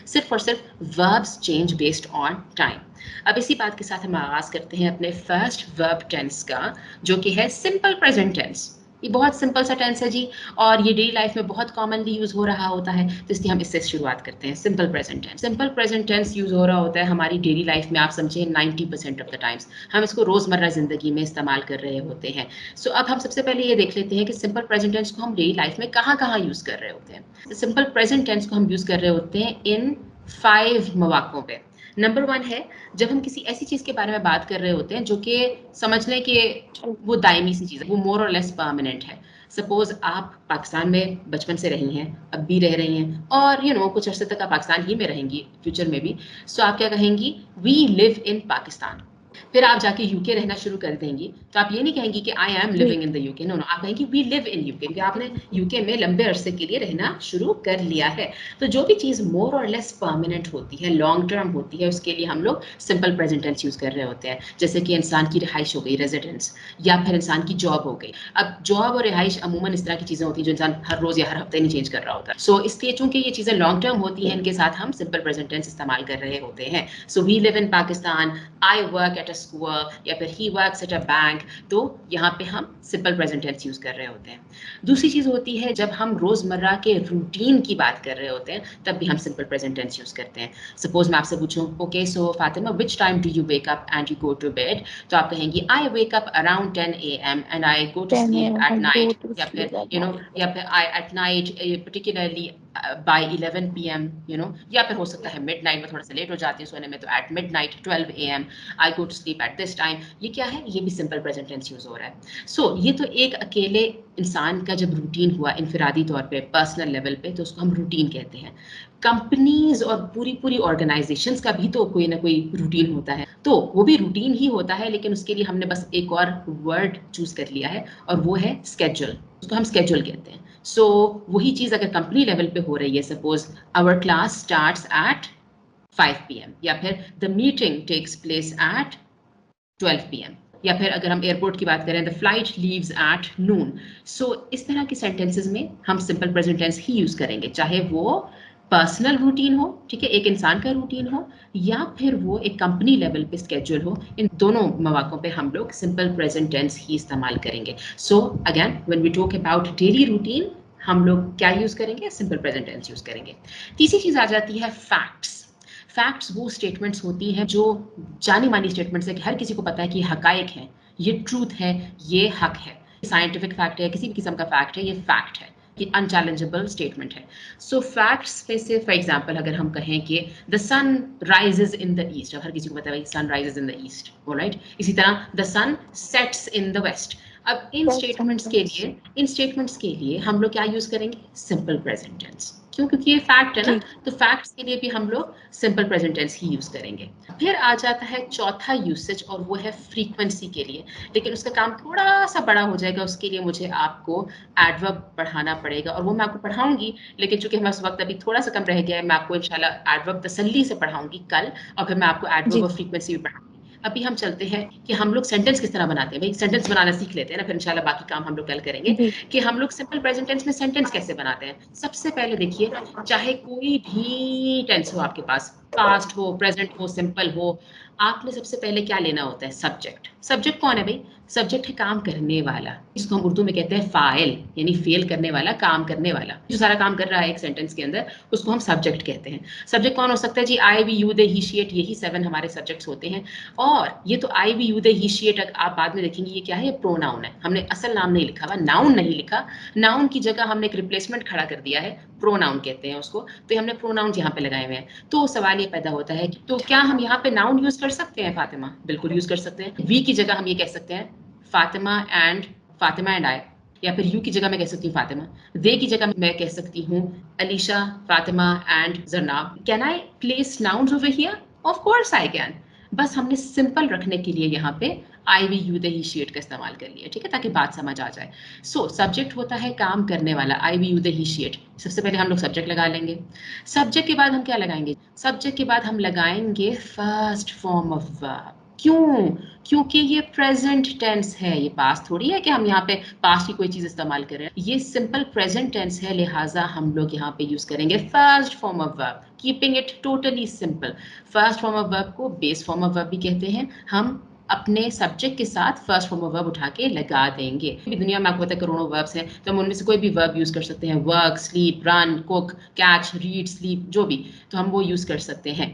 सिर्फ और सिर्फ verbs change based on time। अब इसी बात के साथ हम आगाज करते हैं अपने फर्स्ट वर्ब टेंस का, जो कि है सिंपल प्रेजेंट टेंस। ये बहुत सिंपल सा टेंस है जी, और ये डेली लाइफ में बहुत कॉमनली यूज हो रहा होता है, तो इसलिए हम इससे शुरुआत करते हैं। Simple present tense, simple present tense use हो रहा होता है हमारी डेली लाइफ में, आप समझिए 90% ऑफ द टाइम्स हम इसको रोजमर्रा जिंदगी में इस्तेमाल कर रहे होते हैं। सो अब हम सबसे पहले ये देख लेते हैं कि सिंपल प्रेजेंट टेंस को हम डेली लाइफ में कहाँ कहाँ यूज कर रहे होते हैं। सिंपल प्रेजेंट टेंस को हम यूज कर रहे होते हैं इन 5 मौकों पे। नंबर 1 है जब हम किसी ऐसी चीज के बारे में बात कर रहे होते हैं जो कि समझ लें कि वो दायमी सी चीज है, वो मोर और लेस परमानेंट है। सपोज आप पाकिस्तान में बचपन से रही हैं, अब भी रह रही हैं, और कुछ अरसे तक आप पाकिस्तान ही में रहेंगी फ्यूचर में भी। सो आप क्या कहेंगी? We live in Pakistan. फिर आप जाके यूके रहना शुरू कर देंगी, तो आप ये नहीं कहेंगी कि I am living in the UK, no no, आप कहेंगी वी लिव इन यूके, क्योंकि आपने यूके में लंबे अरसे के लिए रहना शुरू कर लिया है। तो जो भी चीज मोर और लेस परमानेंट होती है, लॉन्ग टर्म होती है, उसके लिए हम लोग सिंपल प्रेजेंट टेंस यूज कर रहे होते हैं। जैसे कि इंसान की रिहाइश हो गई, रेजिडेंस, या फिर इंसान की जॉब हो गई। अब जॉब और रिहाइश अमूमन इस तरह की चीजें होती हैं जो इंसान हर रोज या हर हफ्ते नहीं चेंज कर रहा होता। सो इसलिए चूंकि ये चीजें लॉन्ग टर्म होती हैं, इनके साथ हम सिंपल प्रेजेंट टेंस इस्तेमाल कर रहे होते हैं। So we live in Pakistan, I work at a school, या फिर he works at a bank, तो यहाँ पे हम सिंपल प्रेजेंट टेंस यूज कर रहे होते हैं। दूसरी चीज होती है जब हम रोजमर्रा के रूटीन की बात कर रहे होते हैं, तब भी हम सिंपल प्रेजेंट टेंस यूज करते हैं। सपोज मैं आपसे पूछूं, okay so Fatima, which time do you wake up and you go to bed, तो आप कहेंगी I wake up around 10 AM and I go to 10 sleep a.m. At I go night, to या फिर sleep at night. या फिर I at night particularly by 11 PM, या फिर हो सकता है मिड नाइट में थोड़ा सा लेट हो जाती है सोने में, तो at midnight 12 AM I go to sleep at this time. ये क्या है? ये भी सिंपल प्रेजेंट टेंस यूज हो रहा है। सो ये तो एक अकेले इंसान का जब रूटीन हुआ इनफिरादी तौर पे, पर्सनल लेवल पे, तो उसको हम रूटीन कहते हैं। कंपनीज और पूरी पूरी ऑर्गेनाइजेशंस का भी तो कोई ना कोई रूटीन होता है, तो वो भी रूटीन ही होता है, लेकिन उसके लिए हमने बस एक और वर्ड चूज कर लिया है, और वो है स्केड्यूल। उसको हम स्केड्यूल कहते हैं। सो वही चीज अगर कंपनी लेवल पे हो रही है, suppose our class starts at 5 PM, या फिर the meeting takes place at 12 PM, या फिर अगर हम एयरपोर्ट की बात करें, the flight leaves at noon. So इस तरह के सेंटेंसेस में हम सिंपल प्रेजेंट टेंस ही यूज करेंगे, चाहे वो पर्सनल रूटीन हो, ठीक है, एक इंसान का रूटीन हो, या फिर वो एक कंपनी लेवल पे स्केड्यूल हो। इन दोनों मौकों पे हम लोग सिंपल प्रेजेंट टेंस ही इस्तेमाल करेंगे। So again when we talk about daily routine, हम लोग क्या यूज करेंगे? सिंपल प्रेजेंट टेंस यूज करेंगे। तीसरी चीज आ जाती है फैक्ट्स। फैक्ट्स वो स्टेटमेंट्स होती हैं जो जानी मानी स्टेटमेंट्स है कि हर किसी को पता है कि हकायक है, ये ट्रूथ है, ये हक है, साइंटिफिक फैक्ट है, किसी भी किस्म का फैक्ट है, ये फैक्ट है, ये अनचैलेंजेबल स्टेटमेंट है। सो फैक्ट्स में से फॉर एग्जांपल अगर हम कहें कि the sun rises in the east, अब हर किसी को पता है sun rises in the east, alright. इसी तरह the sun sets in the west. अब That's sometimes. इन स्टेटमेंट्स के लिए हम लोग क्या यूज करेंगे? Simple present tense. क्यों? क्योंकि ये फैक्ट है ना, जी. तो फैक्ट्स के लिए भी हम लोग सिंपल प्रेजेंट टेंस ही यूज करेंगे। फिर आ जाता है चौथा यूसेज, और वो है फ्रीक्वेंसी के लिए, लेकिन उसका काम थोड़ा सा बड़ा हो जाएगा, उसके लिए मुझे आपको एडवर्ब पढ़ाना पड़ेगा, और वो मैं आपको पढ़ाऊंगी, लेकिन चूंकि हमारे वक्त अभी थोड़ा सा कम रह गया है, मैं आपको इंशाल्लाह एडवर्ब तसल्ली से पढ़ाऊंगी कल, और फिर मैं आपको एडवर्ब जी. और फ्रीक्वेंसी भी पढ़ाऊंगी। अभी हम चलते हैं कि हम लोग सेंटेंस किस तरह बनाते हैं। भाई सेंटेंस बनाना सीख लेते हैं ना, फिर इंशाल्लाह बाकी काम हम लोग कल करेंगे जी. कि हम लोग सिंपल प्रेजेंट टेंस में सेंटेंस कैसे बनाते हैं। सबसे पहले देखिए, चाहे कोई भी टेंस हो आपके पास, पास्ट हो, प्रेजेंट हो, सिंपल हो, आपने सबसे पहले क्या लेना होता है? सब्जेक्ट। सब्जेक्ट कौन है भाई? सब्जेक्ट है काम करने वाला, जिसको हम उर्दू में कहते हैं फाइल, यानी फेल करने वाला, काम करने वाला, जो सारा काम कर रहा है एक सेंटेंस के अंदर, उसको हम सब्जेक्ट कहते हैं। सब्जेक्ट कौन हो सकता है जी? I, we, you, they, he, she, it, यही 7 हमारे सब्जेक्ट्स होते हैं। और ये तो I, we, you, they, he, she, it आप बाद में देखेंगे ये क्या है? ये प्रोनाउन है। हमने असल नाम नहीं लिखा हुआ, नाउन नहीं लिखा, नाउन की जगह हमने एक रिप्लेसमेंट खड़ा कर दिया है, प्रोनाउन कहते हैं उसको, तो हमने प्रोनाउन यहाँ पे लगाए हुए हैं। तो सवाल ये पैदा होता है कि तो क्या हम यहाँ पे नाउन यूज कर सकते हैं फातिमा? बिल्कुल यूज कर सकते हैं। वी की जगह हम ये कह सकते हैं फातिमा एंड आई, या फिर यू की जगह मैं कह सकती हूँ फातिमा। दे की जगह मैं कह सकती हूँ Alisha, Fatima and Jarnab. Can I place nouns over here? Of course I can. बस हमने सिंपल रखने के लिए यहाँ पे I, we, you, they, he, she, it का इस्तेमाल कर लिया, ठीक है, ताकि बात समझ आ जाए। सो सब्जेक्ट होता है काम करने वाला, I, we, you, they, he, she, it. सबसे पहले हम लोग सब्जेक्ट लगा लेंगे। सब्जेक्ट के बाद हम क्या लगाएंगे? सब्जेक्ट के बाद हम लगाएंगे फर्स्ट फॉर्म ऑफ वर्ब। क्यों? क्योंकि ये प्रेजेंट टेंस है, ये पास्ट थोड़ी है कि हम यहाँ पे पास्ट की कोई चीज इस्तेमाल कर रहे हैं। ये सिंपल प्रेजेंट टेंस है, लिहाजा हम लोग यहाँ पे यूज करेंगे first form of verb, keeping it totally simple. First form of verb को बेस फॉर्म ऑफ वर्ब भी कहते हैं। हम अपने सब्जेक्ट के साथ फर्स्ट फॉर्म ऑफ वर्ब उठा के लगा देंगे। दुनिया में आपको पता है करोड़ों वर्ब्स हैं, तो हम उनमें से कोई भी वर्ब यूज कर सकते हैं। Work, sleep, run, cook, catch, read, sleep, जो भी, तो हम वो यूज कर सकते हैं।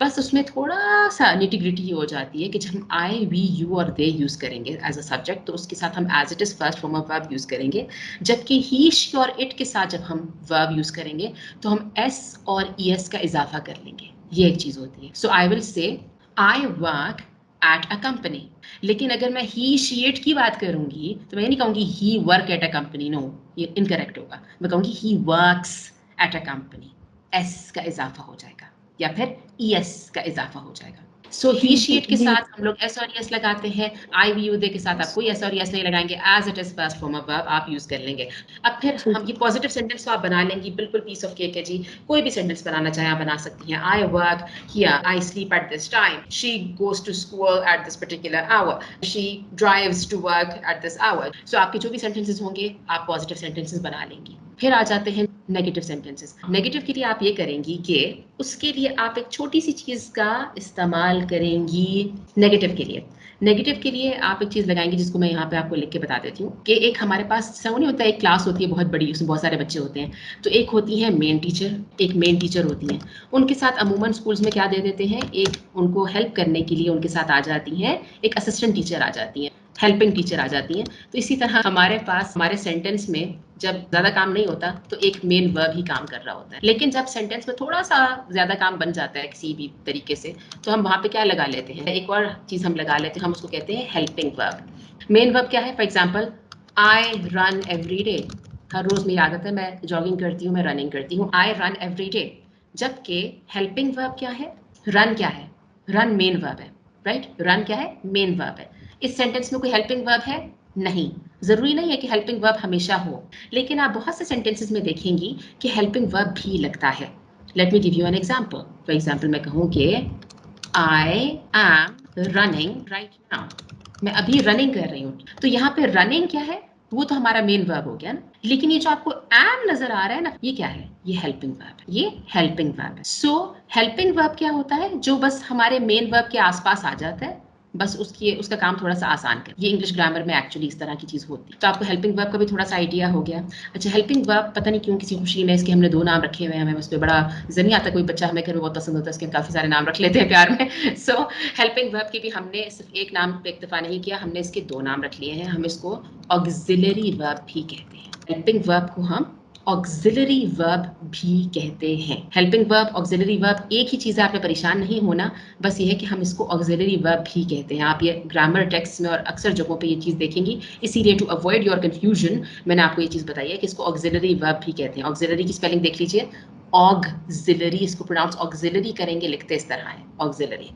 बस उसमें थोड़ा सा निटी-ग्रिटी हो जाती है कि जब हम आई, वी, यू और दे यूज करेंगे एज अ सब्जेक्ट, तो उसके साथ हम as it is first form of verb use करेंगे। जबकि ही, शी और इट के साथ जब हम वर्ब यूज करेंगे तो हम एस और ईएस का इजाफा कर लेंगे। ये एक चीज होती है। सो I will say I work at a company. लेकिन अगर मैं ही, शी, इट की बात करूंगी तो मैं नहीं कहूंगी he work at a company, no, ये इनकरेक्ट होगा। मैं कहूंगी he works at a company, S का इजाफा हो जाएगा या फिर ईएस का इजाफा हो जाएगा। सो ही, शी, इट के जी साथ हम लोग एस और ईएस लगाते हैं। आई, वी, यू, दे के साथ आप कोई एस और ईएस नहीं लगाएंगे, as it is first form of verb आप यूज कर लेंगे। अब फिर जी हम ये पॉजिटिव सेंटेंस तो आप बना लेंगी, बिल्कुल पीस ऑफ केक है जी। कोई भी सेंटेंस बनाना चाहे आप बना सकती हैं। I work here, I sleep at this time, she goes to school at this particular hour, she drives to work at this hour. So आपके जो भी सेंटेंसेस होंगे आप पॉजिटिव सेंटेंसेस बना लेंगी। फिर आ जाते हैं नेगेटिव सेंटेंसेस। नेगेटिव के लिए आप ये करेंगी कि उसके लिए आप एक छोटी सी चीज का इस्तेमाल करेंगी। नेगेटिव के लिए, नेगेटिव के लिए आप एक चीज लगाएंगी जिसको मैं यहाँ पे आपको लिख के बता देती हूँ कि एक हमारे पास समझ नहीं होता है, एक क्लास होती है बहुत बड़ी, उसमें बहुत सारे बच्चे होते हैं। तो एक होती है मेन टीचर, एक मेन टीचर होती है। उनके साथ अमूमन स्कूल्स में क्या दे देते हैं, एक उनको हेल्प करने के लिए उनके साथ आ जाती हैं एक असिस्टेंट टीचर आ जाती हैं, हेल्पिंग टीचर आ जाती हैं। तो इसी तरह हमारे पास हमारे सेंटेंस में जब ज्यादा काम नहीं होता तो एक मेन वर्ब ही काम कर रहा होता है। लेकिन जब सेंटेंस में थोड़ा सा ज्यादा काम बन जाता है किसी भी तरीके से, तो हम वहां पे क्या लगा लेते हैं, एक और चीज हम लगा लेते हैं, हम उसको कहते हैं हेल्पिंग वर्ब। मेन वर्ब क्या है? For example, I run every day. हर रोज मेरी आदत है, मैं जॉगिंग करती हूँ, मैं रनिंग करती हूँ। आई रन एवरी डे। जबकि हेल्पिंग वर्ब क्या है? रन क्या है? रन मेन वर्ब है, राइट? रन क्या है? मेन वर्ब है। इस सेंटेंस में कोई हेल्पिंग वर्ब है? नहीं। जरूरी नहीं है कि हेल्पिंग वर्ब हमेशा हो, लेकिन आप बहुत से सेंटेंसेस में देखेंगी कि हेल्पिंग वर्ब भी लगता है। Let me give you an example. For example मैं कहूँ कि I am running right now, मैं अभी रनिंग कर रही हूँ। तो यहाँ पे रनिंग क्या है? वो तो हमारा मेन वर्ब हो गया ना। लेकिन ये जो आपको एम नजर आ रहा है ना, ये क्या है? ये हेल्पिंग वर्ब है, ये हेल्पिंग वर्ब है। सो हेल्पिंग वर्ब क्या होता है? जो बस हमारे मेन वर्ब के आसपास आ जाता है, बस उसका काम थोड़ा सा आसान कर। ये इंग्लिश ग्रामर में एक्चुअली इस तरह की चीज होती है। तो आपको हेल्पिंग वर्ब का भी थोड़ा सा आइडिया हो गया। अच्छा, हेल्पिंग वर्ब पता नहीं क्यों किसी खुशी में इसके हमने 2 नाम रखे हुए हैं, हमें उस पर बड़ा नहीं आता। कोई बच्चा हमें घर में बहुत पसंद होता है, इसके काफी सारे नाम रख लेते हैं प्यार में। सो हेल्पिंग वर्ब की भी हमने सिर्फ एक नाम पे इक्तफा नहीं किया, हमने इसके 2 नाम रख लिए हैं। हम इसको ऑक्सिलरी वर्ब भी कहते हैं। हेल्पिंग वर्ब को हम ऑक्सिलरी वर्ब भी कहते हैं। हेल्पिंग वर्ब, ऑक्सिलरी वर्ब एक ही चीज़ है, आपने परेशान नहीं होना। बस ये है कि हम इसको ऑक्सिलरी वर्ब भी कहते हैं। आप ये ग्रामर टेक्स्ट में और अक्सर जगहों पे ये चीज़ देखेंगी। इसीलिए टू अवॉइड योर कंफ्यूजन मैंने आपको ये चीज़ बताई है कि इसको ऑक्सिलरी वर्ब भी कहते हैं। ऑक्सिलरी की स्पेलिंग देख लीजिए, ऑक्सिलरी, इसको प्रोनाउंस ऑक्सिलरी करेंगे, लिखते इस तरह है ऑक्सिलरी।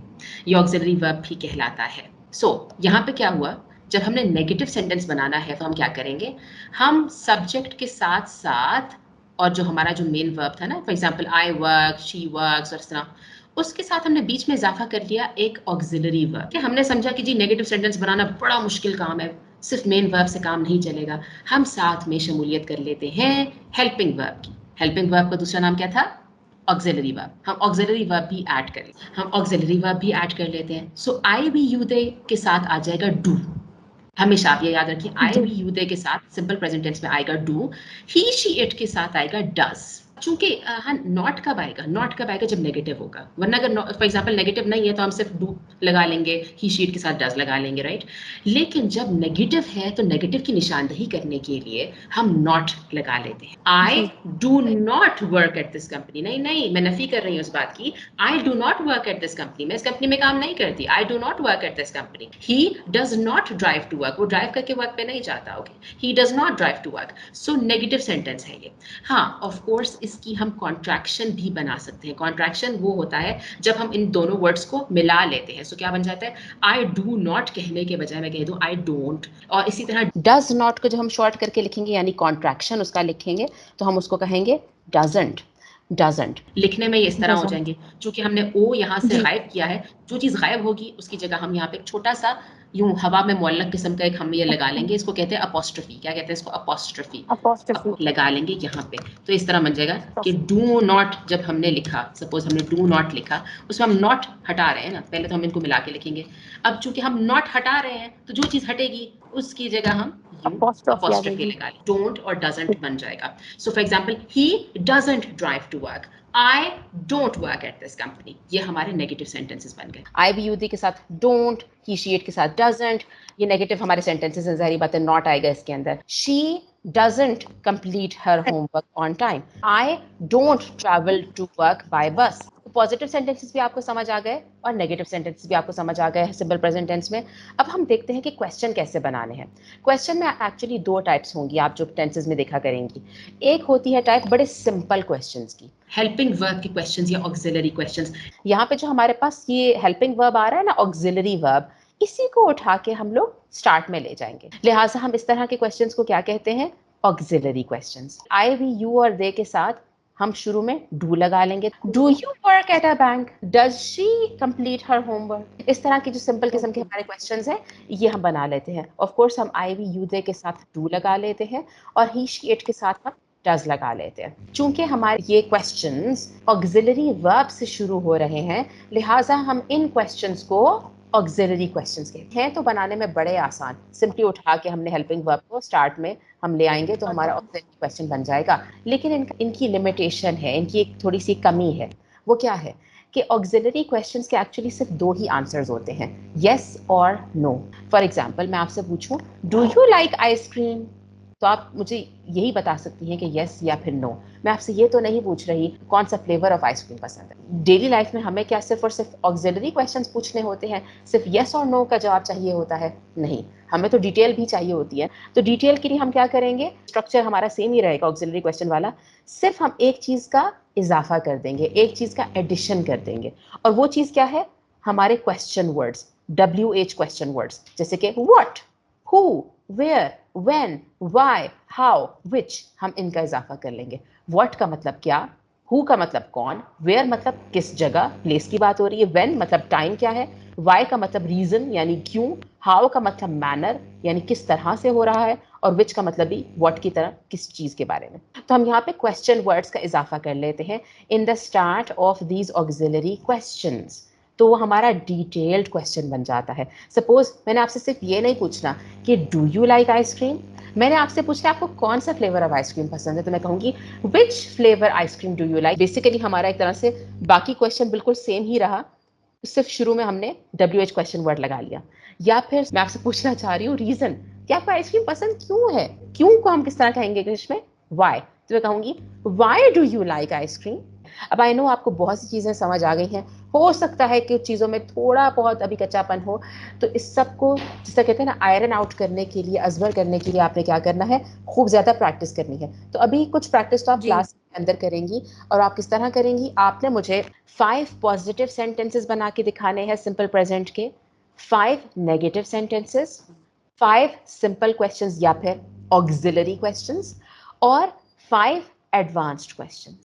ये ऑक्सिलरी वर्ब भी कहलाता है। सो यहाँ पे क्या हुआ, जब हमने नेगेटिव सेंटेंस बनाना है तो हम क्या करेंगे, हम सब्जेक्ट के साथ साथ और जो हमारा जो मेन वर्ब था ना, for example I work, she works और इस तरह, उसके साथ हमने बीच में इजाफा कर लिया एक ऑक्सिलरी वर्ब। कि हमने समझा कि जी नेगेटिव सेंटेंस बनाना बड़ा मुश्किल काम है, सिर्फ मेन वर्ब से काम नहीं चलेगा, हम साथ में शमूलियत कर लेते हैं हेल्पिंग वर्ब की। हेल्पिंग वर्ब का दूसरा नाम क्या था? Auxiliary verb. हम ऑक्सिलरी वर्ब भी ऐड करें, हम ऑक्सिलरी वर्ब भी ऐड कर लेते हैं। सो आई, वी, यू, दे के साथ आ जाएगा डू। हमेशा आप ये याद रखिए, आई, जी वी, यू, दे के साथ सिंपल प्रेजेंट टेंस में आएगा डू। ही, शी, इट के साथ आएगा डज। चूंकि हाँ, नॉट कब आएगा? नॉट कब आएगा? जब नेगेटिव होगा। वरना अगर फॉर एग्जाम्पल नेगेटिव नहीं है तो हम सिर्फ डू लगा लेंगे, ही, शी, इट के साथ डज लगा लेंगे, राइट? लेकिन जब नेगेटिव है तो नेगेटिव की निशानदही करने के लिए हम नॉट लगा लेते हैं। आई जी do not work at this company. नहीं नहीं, मैं नफी कर रही हूँ उस बात की। I do not work at this company, मैं इस कंपनी में काम नहीं करती। I do not work at this company. He does not drive to work, वो ड्राइव करके वर्क पे नहीं जाता। Okay, he does not drive to work. So negative sentence है ये। हाँ, ऑफ कोर्स इसकी हम कॉन्ट्रैक्शन भी बना सकते हैं। कॉन्ट्रैक्शन वो होता है जब हम इन दोनों वर्ड्स को मिला लेते हैं। सो क्या बन जाता है? आई डू नॉट कहने के बजाय मैं कह दूं आई डोंट। और इसी तरह डज नॉट को जब हम शॉर्ट करके लिखेंगे यानी कॉन्ट्रैक्शन उसका लिखेंगे तो हम उसको कहेंगे डजंट। डजंट। लिखने में ये इस तरह हो doesn't. जाएंगे, चूंकि हमने ओ यहाँ से जी. गायब किया है, जो चीज गायब होगी उसकी जगह हम यहाँ पे एक छोटा सा यूं हवा में मुअल्लक किस्म का एक हम ये लगा लेंगे, इसको कहते हैं अपोस्ट्रोफी। क्या कहते हैं इसको? अपोस्ट्रोफी। Apostrophe. लगा लेंगे यहाँ पे, तो इस तरह बन जाएगा कि Apostrophe. Do not. जब हमने लिखा, सपोज हमने डू नॉट लिखा, उसमें हम नॉट हटा रहे हैं ना, पहले तो हम इनको मिला के लिखेंगे। अब चूंकि हम नॉट हटा रहे हैं तो जो चीज हटेगी उसकी जगह हम यू Apostrophe आ अपोस्ट्रोफी जाएगी. लगा लें, डोंट और डजंट बन जाएगा। So for example, he doesn't drive to work, I don't work at this company. ये हमारे नेगेटिव सेंटेंसेस बन गए। आई भी यूदी के साथ डोंट, ही शी इट के साथ डजंट, ये नेगेटिव हमारे सेंटेंसेस हैं, ज़ाहिर बात है नॉट आएगा इसके अंदर। She doesn't complete her homework on time. I don't travel to work by bus. तो पॉजिटिव सेंटेंसेस भी आपको समझ आ गए और नेगेटिव सेंटेंसेस भी आपको समझ आ गए सिंपल प्रेजेंट टेंस में। अब हम देखते हैं कि क्वेश्चन कैसे बनाने हैं। क्वेश्चन में एक्चुअली दो टाइप्स होंगी, आप जो टेंसेस में देखा करेंगी। एक होती है टाइप बड़े सिंपल क्वेश्चंस की, हेल्पिंग वर्ब के क्वेश्चंस या ऑक्सिलरी क्वेश्चंस। यहाँ पे जो हमारे पास ये हेल्पिंग वर्ब आ रहा है ना, ऑक्सिलरी वर्ब, इसी को उठा के हम लोग स्टार्ट में ले जाएंगे। लिहाजा हम इस तरह के क्वेश्चंस को क्या कहते हैं? Auxiliary questions. I, we, you और दे के साथ हम शुरू में डू लगा लेंगे। Do you work at a bank? Does she complete her homework? इस तरह के जो सिंपल किस्म के हमारे क्वेश्चंस हैं ये हम बना लेते हैं। ऑफ कोर्स हम आई, वी, यू, दे के साथ डू लगा लेते हैं और ही, शी, इट के साथ हम डज लगा लेते हैं। चूंकि हमारे ये क्वेश्चंस ऑक्सिलरी वर्ब से शुरू हो रहे हैं, लिहाजा हम इन क्वेश्चंस को ऑक्सिलरी क्वेश्चंस कहते हैं। तो बनाने में बड़े आसान, सिंपली उठा के हमने हेल्पिंग वर्ब को स्टार्ट में हम ले आएंगे तो हमारा ऑक्सिलरी क्वेश्चन बन जाएगा। लेकिन इनकी लिमिटेशन है, इनकी एक थोड़ी सी कमी है। वो क्या है कि ऑक्सिलरी क्वेश्चंस के एक्चुअली सिर्फ दो ही आंसर्स होते हैं, यस और नो। फॉर एग्जांपल मैं आपसे पूछूं, डू यू लाइक आइसक्रीम? तो आप मुझे यही बता सकती हैं कि यस या फिर नो। मैं आपसे ये तो नहीं पूछ रही कौन सा फ्लेवर ऑफ आइसक्रीम पसंद है। डेली लाइफ में हमें क्या सिर्फ और सिर्फ ऑक्सिलरी क्वेश्चंस पूछने होते हैं, सिर्फ यस और नो का जवाब चाहिए होता है? नहीं, हमें तो डिटेल भी चाहिए होती है। तो डिटेल के लिए हम क्या करेंगे? स्ट्रक्चर हमारा सेम ही रहेगा ऑक्सिलरी क्वेश्चन वाला, सिर्फ हम एक चीज का इजाफा कर देंगे, एक चीज का एडिशन कर देंगे। और वो चीज क्या है? हमारे question words, WH question words, जैसे कि what, who, where, when, why, how, which, हम इनका इजाफा कर लेंगे। व्हाट का मतलब क्या, हु का मतलब कौन, वेयर मतलब किस जगह, प्लेस की बात हो रही है, व्हेन मतलब टाइम क्या है, वाई का मतलब रीजन यानी क्यों, हाउ का मतलब मैनर यानी किस तरह से हो रहा है, और विच का मतलब भी व्हाट की तरह किस चीज के बारे में। तो हम यहाँ पे क्वेश्चन वर्ड्स का इजाफा कर लेते हैं in the start of these auxiliary questions, तो वो हमारा डिटेल्ड क्वेश्चन बन जाता है। सपोज मैंने आपसे सिर्फ ये नहीं पूछना कि डू यू लाइक आइसक्रीम, मैंने आपसे पूछा आपको कौन सा फ्लेवर ऑफ आइसक्रीम पसंद है, तो मैं कहूंगी which flavour ice cream do you like. Basically हमारा एक तरह से बाकी क्वेश्चन बिल्कुल सेम ही रहा, सिर्फ शुरू में हमने WH क्वेश्चन वर्ड लगा लिया। या फिर मैं आपसे पूछना चाह रही हूँ रीजन, कि आपको आइसक्रीम पसंद क्यों है? क्यों को हम किस तरह कहेंगे इंग्लिश में? वाई। तो मैं कहूंगी why do you like ice cream. अब आई नो आपको बहुत सी चीजें समझ आ गई हैं, हो सकता है कि चीज़ों में थोड़ा बहुत अभी कच्चापन हो, तो इस सब को जिसका कहते हैं ना आयरन आउट करने के लिए, अजबर करने के लिए आपने क्या करना है? खूब ज़्यादा प्रैक्टिस करनी है। तो अभी कुछ प्रैक्टिस तो आप जी. क्लास के अंदर करेंगी, और आप किस तरह करेंगी? आपने मुझे 5 पॉजिटिव सेंटेंसेस बना के दिखाने हैं सिंपल प्रेजेंट के, 5 नेगेटिव सेंटेंसेस, 5 सिंपल क्वेश्चंस या फिर ऑक्सिलरी क्वेश्चंस, और 5 एडवांस्ड क्वेश्चन।